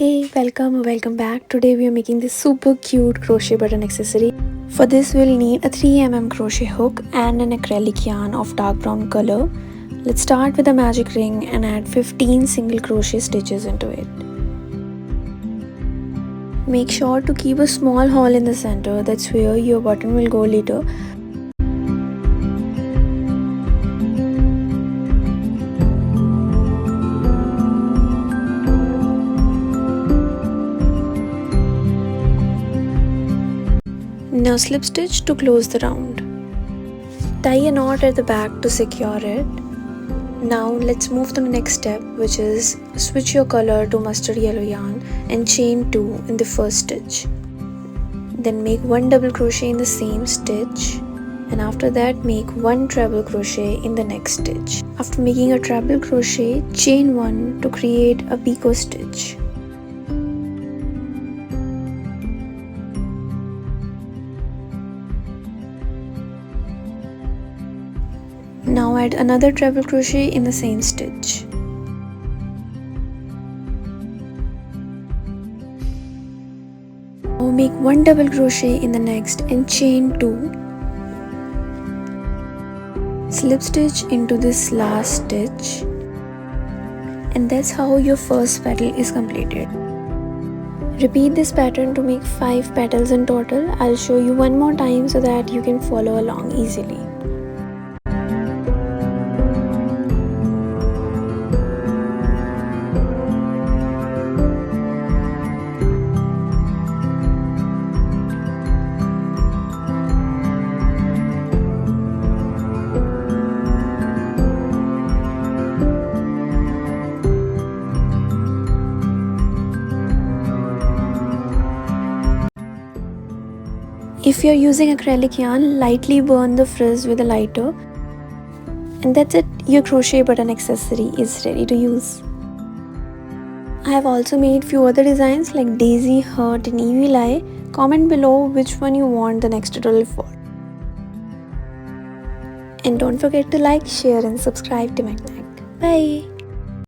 Hey, welcome back. Today we are making this super cute crochet button accessory. For this we'll need a 3 mm crochet hook and an acrylic yarn of dark brown color. Let's start with a magic ring and add 15 single crochet stitches into it. Make sure to keep a small hole in the center, that's where your button will go later. Now slip stitch to close the round. Tie a knot at the back to secure it. Now let's move to the next step, which is switch your color to mustard yellow yarn and chain 2 in the first stitch. Then make 1 double crochet in the same stitch, and after that make 1 treble crochet in the next stitch. After making a treble crochet, chain 1 to create a picot stitch. Now add another treble crochet in the same stitch. Now make 1 double crochet in the next and chain 2. Slip stitch into this last stitch, and that's how your first petal is completed. Repeat this pattern to make 5 petals in total. I'll show you one more time so that you can follow along easily. If you're using acrylic yarn, lightly burn the frizz with a lighter. And that's it, your crochet button accessory is ready to use. I have also made few other designs like daisy, heart and evil eye. Comment below which one you want the next tutorial for. And don't forget to like, share and subscribe to my channel. Bye!